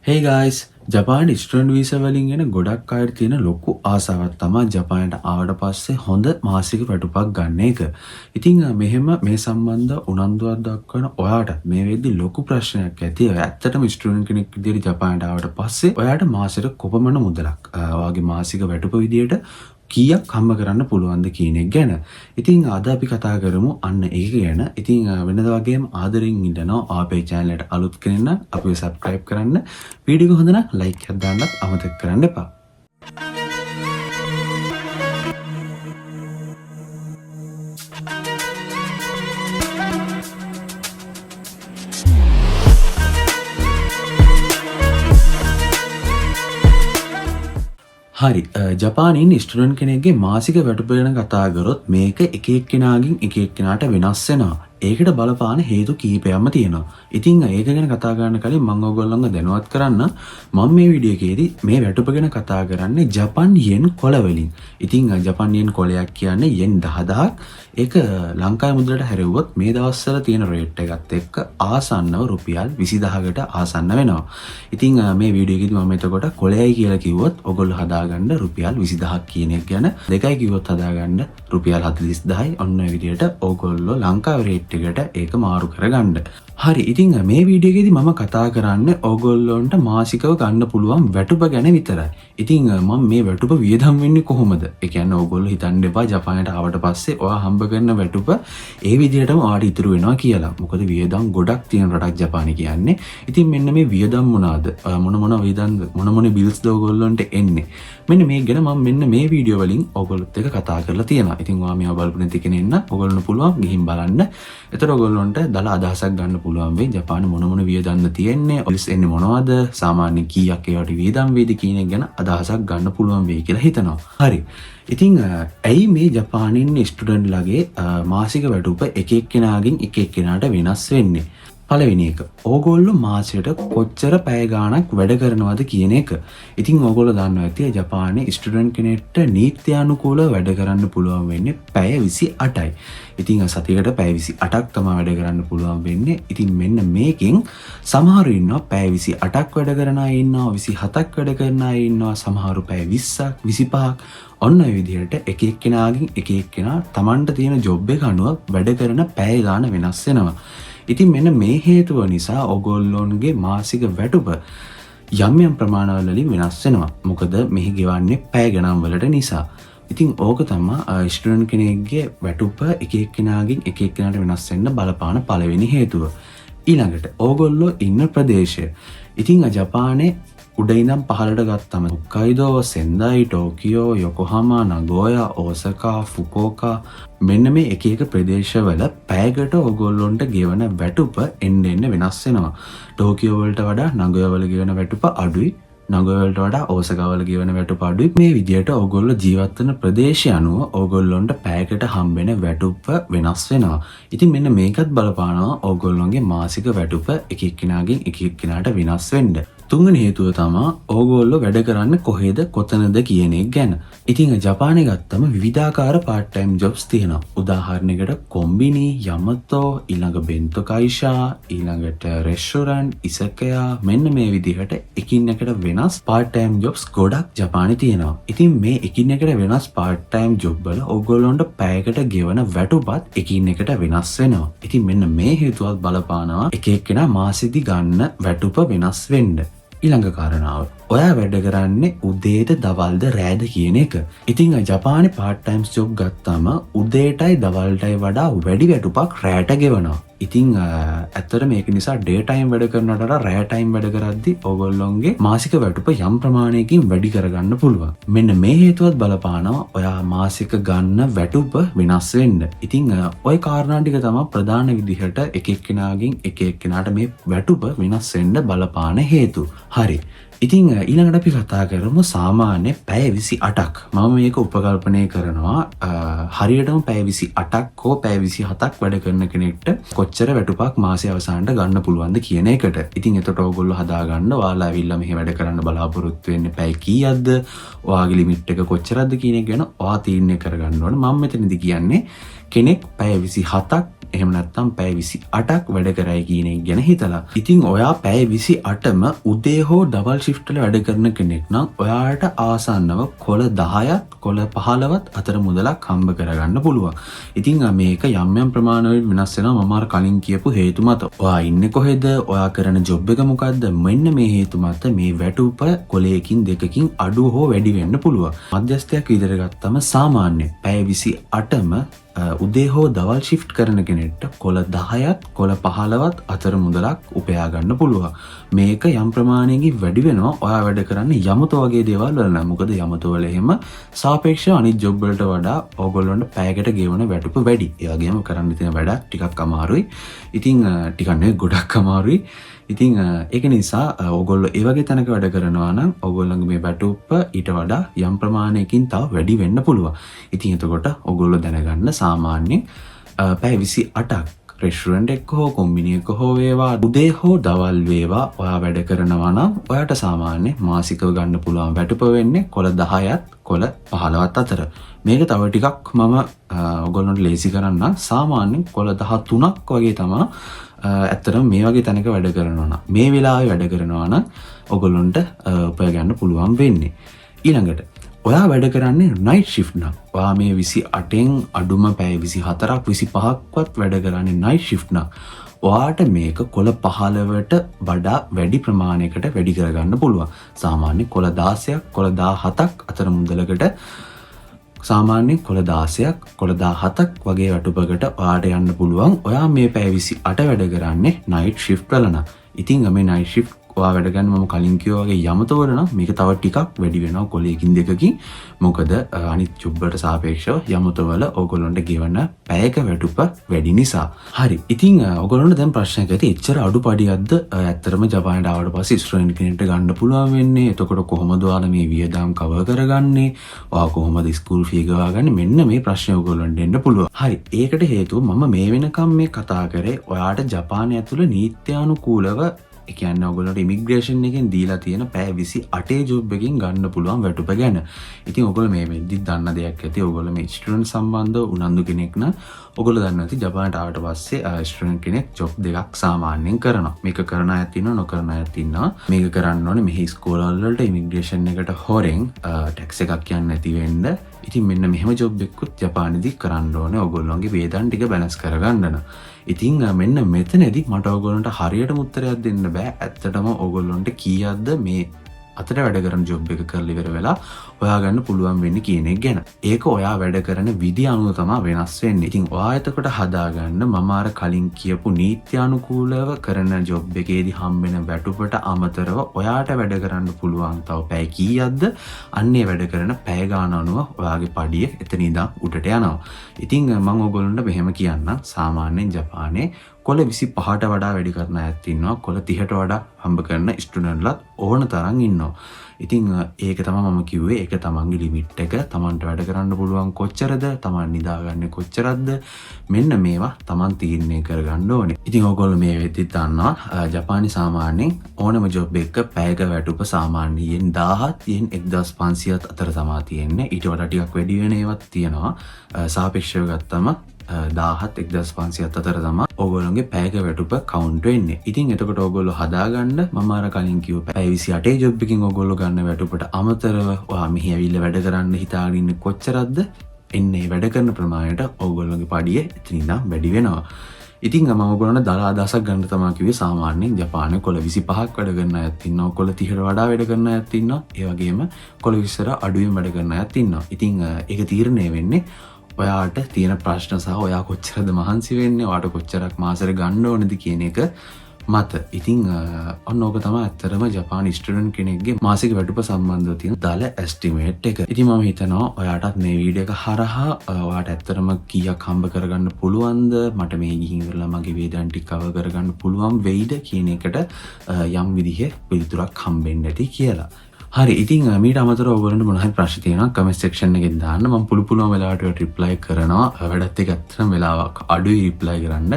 Hey guys, Japan student visa වලින් එන ගොඩක් අයට තියෙන ලොකු ආසාවක් තමයි ජපානයට ආවට පස්සේ හොඳ මාසික වැටුපක් ගන්න එක. ඉතින් මෙහෙම මේ සම්බන්ධ උනන්දුවක් දක්වන ඔයාට මේ වෙද්දි ලොකු ප්‍රශ්නයක් ඇති. ඔය ඇත්තටම ස්ටුඩන්ට් කෙනෙක් විදිහට ජපානයට ආවට පස්සේ ඔයාට මාසෙට කොපමණ මුදලක් ඔයාගේ මාසික වැටුප විදිහට කීයක් හම්බ කරන්න පුළුවන්ද කියන එක ගැන. ඉතින් අද අපි කතා කරමු අන්න ඒක ගැන. ඉතින් වෙනදා වගේම ආදරෙන් ඉඳනවා අපේ channel එකට අලුත් කෙනෙක් නම් අපිව subscribe කරන්න. වීඩියෝ එක හොඳ නම් like එකක් දාන්නත් අමතක කරන්න එපා. හරි ජපානයේ ස්ටුඩන්ට් කෙනෙක්ගේ මාසික වැටුප ගැන කතා කරොත් මේක එක එක්කෙනාගෙන් එක එක්කෙනාට වෙනස් වෙනවා. ඒකට බලපාන හේතු කීපයක්ම තියෙනවා. ඉතින් ඒක ගැන කතා කරන්න කලින් මම ඔයගොල්ලන්ව දැනුවත් කරන්න මම මේ වීඩියෝ එකේදී මේ වැටුප ගැන කතා කරන්නේ ජපන් යෙන් කොළ වලින්. ඉතින් ජපන් යෙන් කොළයක් කියන්නේ යෙන් 10000ක්. ඒක ලංකාවේ මුදලට හැරෙව්වොත් මේ දවස්වල තියෙන රේට් එකත් එක්ක ආසන්නව රුපියල් 20000කට ආසන්න වෙනවා. ඉතින් මේ වීඩියෝ එකේදී මම එතකොට කොළයයි කියලා කිව්වොත් ඔයගොල්ලෝ හදාගන්න රුපියල් 20000ක් කියන එක ගැන, දෙකයි කිව්වොත් හදාගන්න රුපියල් 40000යි. ඔන්න ඔය විදිහට ඔයගොල්ලෝ ලංකාවේ රේට් එකට ඒක මාරු කරගන්න. හරි ඉතින් මේ වීඩියෝ එකේදී මම කතා කරන්නේ ඕගොල්ලොන්ට මාසිකව ගන්න පුළුවන් වැටුප ගැන විතරයි. ඉතින් මම මේ වැටුප වියදම් වෙන්නේ කොහොමද? ඒ කියන්නේ ඕගොල්ලෝ හිතන්න එපා ජපානයට ආවට පස්සේ ඔයා හම්බ කරන වැටුප ඒ විදිහටම ඔයාට ඉතුරු වෙනවා කියලා. මොකද වියදම් ගොඩක් තියෙන රටක් ජපානය කියන්නේ. ඉතින් මෙන්න මේ වියදම් මොනවාද? මොන වියදම්ද? මොන බිල්ස්ද ඕගොල්ලොන්ට එන්නේ? මෙන්න මේ ගැන මම මෙන්න මේ වීඩියෝ වලින් ඕගොල්ලොත් එක්ක කතා කරලා තියෙනවා. ඉතින් ඔයා මේව බලපු නැති කෙනෙක් නම් ඕගොල්ලොන්ට පුළුවන් ගිහින් බලන්න. එතකොට ඕගොල්ලොන්ට දල අදහසක් ගන්න පුළුවන් වෙයි ජපාන මොන වියදම්ද තියෙන්නේ, ඔලිස් එන්නේ මොනවද, සාමාන්‍ය කීයක් ඒවට වියදම් වේද කියන එක ගැන අදහසක් ගන්න පුළුවන් වෙයි කියලා හිතනවා. හරි. ඉතින් ඇයි මේ ජපානින් ස්ටුඩන්ට් ලගේ මාසික වැටුප එක එක්කෙනාගෙන් එක එක්කෙනාට වෙනස් වෙන්නේ? පළවෙනි එක ඕගොල්ලෝ මාසෙට කොච්චර පැය ගාණක් වැඩ කරනවද කියන එක. ඉතින් ඕගොල්ලෝ දන්නවා ඇති ජපානයේ ස්ටුඩන්ට් කෙනෙක්ට නීත්‍යානුකූලව වැඩ කරන්න පුළුවන් වෙන්නේ පැය 28යි. ඉතින් සතියකට පැය 28ක් තමයි වැඩ කරන්න පුළුවන් වෙන්නේ. ඉතින් මෙන්න මේකෙන් සමහරු ඉන්නවා පැය 28ක් වැඩ කරන අය ඉන්නවා, 27ක් වැඩ කරන අය ඉන්නවා, සමහරු පැය 20ක් 25ක්. ඔන්න ඔය විදිහට එක එක්කෙනාගෙන් එක එක්කෙනා Tamanට තියෙන ජොබ් එක අනුව වැඩ කරන පැය ගාණ වෙනස් වෙනවා. ඉතින් මෙන්න මේ හේතුව නිසා ඔයගොල්ලොන්ගේ මාසික වැටුප යම් ප්‍රමාණවල වලින් වෙනස් වෙනවා. මොකද මෙහි ගෙවන්නේ පැය ගණන් වලට නිසා. ඉතින් ඕක තමයි ස්ටුඩන්ට් කෙනෙක්ගේ වැටුප එක එක්කෙනාගෙන් එක එක්කෙනාට වෙනස් වෙන්න බලපාන පළවෙනි හේතුව. ඊළඟට ඕගොල්ලෝ ඉන්න ප්‍රදේශය. ඉතින් ජපානයේ උඩ ඉඳන් පහළට ගත්තම හොක්කයිඩෝ, සෙන්දායි, ටෝකියෝ, යොකෝහාමා, නගෝයා, ඕසකා, ෆුකුෝකා මෙන්න මේ එක එක ප්‍රදේශවල පැයකට ඕගොල්ලොන්ට ගෙවන වැටුප එන්න වෙනස් වෙනවා. ටෝකියෝ වලට වඩා නගෝයා වල ගෙවන වැටුප අඩුයි. නගෝයා වලට වඩා ඕසකා වල ගෙවන වැටුප අඩුයි. මේ විදිහට ඕගොල්ලෝ ජීවත් වෙන ප්‍රදේශය අනුව ඕගොල්ලොන්ට පැයකට හම්බෙන වැටුප වෙනස් වෙනවා. ඉතින් මෙන්න මේකත් බලපානවා ඕගොල්ලොන්ගේ මාසික වැටුප එක එක්කෙනාගෙන් එක එක්කෙනාට වෙනස් වෙන්න. තුන්වෙනි හේතුව තමයි ඕගොල්ලෝ වැඩ කරන්නේ කොහෙද කොතනද කියන එක ගැන. ඉතින් ජපානයේ ගත්තම විවිධාකාර part time jobs තියෙනවා. උදාහරණයකට කොම්බිනි, යමතෝ, ඊළඟ බෙන්තෝ කයිෂා, ඊළඟට රෙස්ටොරන්ට්, ඉසකයා මෙන්න මේ විදිහට එකින් එකට වෙනස් part time jobs ගොඩක් ජපානයේ තියෙනවා. ඉතින් මේ එකින් එකට වෙනස් part time job වල ඕගොල්ලොන්ට පැයකට ගෙවන වැටුපත් එකින් එකට වෙනස් වෙනවා. ඉතින් මෙන්න මේ හේතුවත් බලපානවා එක එක්කෙනා මාසෙදි ගන්න වැටුප වෙනස් වෙන්න. ඊළඟ කාරණාව ඔයා වැඩ කරන්නේ උදේද දවල්ද රෑද කියන එක. ඉතින් ජපානයේ part time job ගත්තාම උදේටයි දවල්ටයි වඩා වැඩි වැටුපක් රෑට ගෙවනවා. ඉතින් ඇත්තට මේක නිසා ඩේ ටයිම් වැඩ කරනවට වඩා රෑ ටයිම් වැඩ කරද්දී ඕගොල්ලොන්ගේ මාසික වැටුප යම් ප්‍රමාණයකින් වැඩි කරගන්න පුළුවන්. මෙන්න මේ හේතුවත් බලපානවා ඔයා මාසික ගන්න වැටුප වෙනස් වෙන්න. ඉතින් ওই කාරණා ටික තමයි ප්‍රධාන විදිහට එක එක්කෙනාගෙන් එක එක්කෙනාට මේ වැටුප වෙනස් වෙන්න බලපාන හේතු. හරි. ඉතින් ඊළඟට අපි කතා කරමු සාමාන්‍ය පැය 28ක්. මම මේක උපකල්පනය කරනවා හරියටම පැය 28ක් හෝ පැය 27ක් වැඩ කරන කෙනෙක්ට කොච්චර වැටුපක් මාසයේ අවසානට ගන්න පුළුවන්ද කියන එකට. ඉතින් එතකොට ඕගොල්ලෝ හදාගන්න ඔයාලා ඇවිල්ලා මෙහෙ වැඩ කරන්න බලාපොරොත්තු වෙන්නේ පැය කීයක්ද? ඔයාගේ ලිමිට් එක කොච්චරද කියන එක ගැන ඔයා තීරණය කරගන්න ඕනේ. මම මෙතනදී කියන්නේ කෙනෙක් පැය 27ක් එහෙම නැත්නම් පැය 28ක් වැඩ කරයි කියන එක ගැන හිතලා. ඉතින් ඔයා පැය 28ම උදේ හෝ දවල් shift වල වැඩ කරන කෙනෙක් නම් ඔයාට ආසන්නව කොළ 10ත් කොළ 15ත් අතර මුදලක් හම්බ කරගන්න පුළුවන්. ඉතින් මේක යම් යම් ප්‍රමාණවලින් වෙනස් වෙනවා මම අර කලින් කියපු හේතු මත. ඔයා ඉන්නේ කොහෙද? ඔයා කරන job එක මොකද්ද? මෙන්න මේ හේතු මත මේ වැටුප කොලයකින් දෙකකින් අඩු හෝ වැඩි වෙන්න පුළුවන්. මධ්‍යස්ථයක් විදිහට ගත්තම සාමාන්‍ය පැය 28ම උදේ හෝ දවල් shift කරන කෙනෙක්ට කොළ 10ත් කොළ 15ත් අතර මුදලක් උපයා ගන්න පුළුවන්. මේක යම් ප්‍රමාණයකින් වැඩි වෙනවා ඔයා වැඩ කරන්නේ යමතෝ වගේ දේවල් වල නම්. මොකද යමතෝ වල එහෙම සාපේක්ෂව අනිත් ජොබ් වලට වඩා ඕගොල්ලන්ට පැයකට ගෙවන වැටුප වැඩි. ඒ වගේම කරන්න තියෙන වැඩක් ටිකක් අමාරුයි. ඉතින් ටිකක් නෙවෙයි ගොඩක් අමාරුයි. ඉතින් ඒක නිසා ඕගොල්ලෝ ඒ වගේ තැනක වැඩ කරනවා නම් ඕගොල්ලන්ගේ මේ වැටුප ඊට වඩා යම් ප්‍රමාණයකින් තව වැඩි වෙන්න පුළුවන්. ඉතින් එතකොට ඕගොල්ලෝ දැනගන්න සාමාන්‍යයෙන් පැය 28ක් රෙස්ටුරන්ට් එක හෝ කොම්බිනි එක හෝ වේවා උදේ හෝ දවල් වේවා ඔයා වැඩ කරනවා නම් ඔයාට සාමාන්‍ය මාසිකව ගන්න පුළුවන් වැටුප වෙන්නේ කොළ 10ත් කොළ 15ත් අතර. මේක තව ටිකක් මම ඔයගොල්ලන්ට ලේසි කරන්න සාමාන්‍යයෙන් කොළ 13ක් වගේ තමයි ඇත්තටම මේ වගේ තැනක වැඩ කරනවා නම් මේ වෙලාවේ වැඩ කරනවා නම් ඔයගොල්ලන්ට උපය ගන්න පුළුවන් වෙන්නේ. ඊළඟට ඔයා වැඩ කරන්නේ night shift නම් ඔයා මේ 28න් අඩුම පැය 24ක් 25ක්වත් වැඩ කරන්නේ night shift නම් ඔයාට මේක කොළ 15ට වඩා වැඩි ප්‍රමාණයකට වැඩි කරගන්න පුළුවන්. සාමාන්‍ය කොළ 16ක් කොළ 17ක් අතර මුදලකට සාමාන්‍යයෙන් කොළ 16ක් කොළ 17ක් වගේ වැටුපකට ඔයාට යන්න පුළුවන්. ඔයා මේ පැය 28 වැඩ කරන්නේ night shift වල නම්. ඉතින් මේ night shift ඔයා වැඩ ගන්න මම කලින් කිව්වා වගේ යමතෝ වල නම් මේක තව ටිකක් වැඩි වෙනවා කොලයකින් දෙකකින්. මොකද අනිත් ජොබ් වලට සාපේක්ෂව යමතෝ වල ඕගොල්ලන්ට ගෙවන පැයක වැටුප වැඩි නිසා. හරි. ඉතින් ඕගොල්ලන්ට දැන් ප්‍රශ්නයක් ඇති. එච්චර අඩුපඩියක්ද ඇත්තටම ජපානයට ආවට පස්සේ ස්ටුඩන්ට් කෙනෙක්ට ගන්න පුළුවන් වෙන්නේ? එතකොට කොහොමද ඔයාලා මේ වියදම් කවර් කරගන්නේ? ඔයා කොහොමද ස්කූල් ෆී ගෙවාගන්නේ? මෙන්න මේ ප්‍රශ්නේ ඕගොල්ලන්ට එන්න පුළුවන්. හරි. ඒකට හේතුව මම මේ වෙනකම් මේ කතා කරේ ඔයාට ජපානය ඇතුළේ නීත්‍යානුකූලව ඒ කියන්නේ ඔයගොල්ලන්ට ඉමිග්‍රේෂන් එකෙන් දීලා තියෙන පැය 28 ජොබ් එකකින් ගන්න පුළුවන් වැටුප ගැන. ඉතින් ඔයගොල්ලෝ මේ වෙද්දි දන්න දෙයක් ඇති. ඔයගොල්ලෝ මේ ස්ටුඩන්ට් සම්බන්ධව උනන්දු කෙනෙක් නම් ඔයගොල්ලෝ දන්නවා ඇති ජපානට ආවට පස්සේ ස්ටුඩන්ට් කෙනෙක් ජොබ් දෙකක් සාමාන්‍යයෙන් කරනවා. මේක කරන අයත් ඉන්නවා නොකරන අයත් ඉන්නවා. මේක කරන්න ඕනේ මෙහි ස්කෝලවල වලට ඉමිග්‍රේෂන් එකට හොරෙන් ටැක්ස් එකක් යන්නේ නැති වෙන්න. ඉතින් මෙන්න මෙහෙම ජොබ් එකකුත් ජපානයේදී කරන්න ඕනේ ඔයගොල්ලෝගේ වේතන් ටික බැලන්ස් කරගන්න. ඉතින් මෙන්න මෙතනදී මට ඔයගොල්ලන්ට හරියටම උත්තරයක් දෙන්න බෑ. ඇත්තටම ඔයගොල්ලන්ට කීයක්ද මේ අතට වැඩ කරන ජොබ් එක කරලා ඉවර වෙලා හොයාගන්න පුළුවන් වෙන්නේ කියන එක ගැන. ඒක ඔයා වැඩ කරන විදි අනුව තමයි වෙනස් වෙන්නේ. ඉතින් ඔයා එතකොට හදාගන්න මම අර කලින් කියපු නීත්‍යානුකූලව කරන ජොබ් එකේදී හම්බෙන වැටුපට අමතරව ඔයාට වැඩ කරන්න පුළුවන් තව පැය කීයක්ද? අන්නේ වැඩ කරන පැය ගාන අනුව ඔයාගේ පඩිය එතන ඉඳන් උඩට යනවා. ඉතින් මම ඔයගොල්ලන්ට මෙහෙම කියන්නම්. සාමාන්‍යයෙන් ජපානයේ කොළ 25ට වඩා වැඩි කරන අයත් ඉන්නවා. කොළ 30ට වඩා හම්බ කරන ස්ටුඩන්ට්ලාත් ඕන තරම් ඉන්නවා. ඉතින් ඒක තමයි මම කිව්වේ. ඒක තමන්ගේ ලිමිට් එක. තමන්ට වැඩ කරන්න පුළුවන් කොච්චරද? තමන් නිදාගන්නේ කොච්චරද? මෙන්න මේවා තමන් තීරණය කරගන්න ඕනේ. ඉතින් ඔයගොල්ලෝ මේ වෙද්දිත් දන්නවා ජපානයේ සාමාන්‍යයෙන් ඕනම ජොබ් එකක පැයක වැටුප සාමාන්‍යයෙන් 1000ත් යෙන් 1500ත් අතර තමයි තියෙන්නේ. ඊට වඩා ටිකක් වැඩි වෙන ඒවාත් තියෙනවා. සාපේක්ෂව ගත්තම 1000ත් 1500ත් අතර තමයි ඕගොල්ලෝගේ පැයක වැටුප කවුන්ට් වෙන්නේ. ඉතින් එතකොට ඕගොල්ලෝ හදාගන්න මම අර කලින් කිව්ව පැය 28 ජොබ් එකකින් ඕගොල්ලෝ ගන්න වැටුපට අමතරව ඔයා මෙහි ඇවිල්ලා වැඩ කරන්න හිතාගෙන ඉන්නේ කොච්චරක්ද? එන්නේ වැඩ කරන ප්‍රමාණයට ඕගොල්ලෝගේ පඩිය එතනින් ඉඳන් වැඩි වෙනවා. ඉතින් මම ඔයගොල්ලන්ට දලා අදහසක් ගන්න තමයි කිව්වේ. සාමාන්‍යයෙන් ජපානයේ කොළ 25ක් වැඩ කරන අයත් ඉන්නවා. කොළ 30ට වඩා වැඩ කරන අයත් ඉන්නවා. ඒ වගේම කොළ 20ට අඩුවෙන් වැඩ කරන අයත් ඉන්නවා. ඉතින් ඒක තීරණය වෙන්නේ ඔයාට තියෙන ප්‍රශ්න සහ ඔයා කොච්චරද මහන්සි වෙන්නේ, ඔයාට කොච්චරක් මාසෙට ගන්න ඕනද කියන එක මත. ඉතින් ඔන්න ඕක තමයි ඇත්තටම ජපානි ස්ටුඩන්ට් කෙනෙක්ගේ මාසික වැටුප සම්බන්ධව තියෙන දල එස්ටිමේට් එක. ඉතින් මම හිතනවා ඔයාටත් මේ වීඩියෝ එක හරහා ඔයාට ඇත්තටම කීයක් හම්බ කරගන්න පුළුවන්ද, මට මේ ගිහින් ඉවරලා මගේ වේදන් ටික කවර් කරගන්න පුළුවන් වෙයිද කියන එකට යම් විදිහේ පිළිතුරක් හම්බෙන්න ඇති කියලා. හරි ඉතින් මීට අමතරව ඔයගොල්ලන්ට මොන හරි ප්‍රශ්න තියෙනවා කමෙන්ට් සෙක්ෂන් එකෙන් දාන්න. මම පුළුවන් වෙලාවට ඒවට රිප්ලයි කරනවා. වැඩත් එක්ක ඇත්තටම වෙලාවක් අඩුයි රිප්ලයි කරන්න.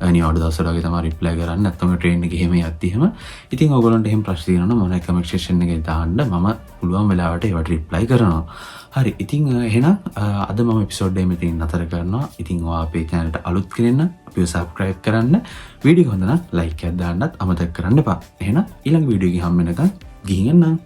අනිවාර්ය දවසට වගේ තමයි රිප්ලයි කරන්නේ. නැත්නම් ට්‍රේන් එකේ එහෙම යද්දි එහෙම. ඉතින් ඔයගොල්ලන්ට එහෙම ප්‍රශ්න තියෙනවා නම් මොන හරි කමෙන්ට් සෙක්ෂන් එකේ දාන්න. මම පුළුවන් වෙලාවට ඒවට රිප්ලයි කරනවා. හරි ඉතින් එහෙනම් අද මම එපිසෝඩ් එක මෙතනින් නතර කරනවා. ඉතින් ඔයා අපේ channel එකට අලුත් කෙනෙක් නම් අපිව subscribe කරන්න. වීඩියෝ හොඳ නම් like එකක් දාන්නත් අමතක කරන්න එපා. එහෙනම් ඊළඟ වීඩියෝ එකේ හම්බ වෙනකන් ගිහින් එන්නම්.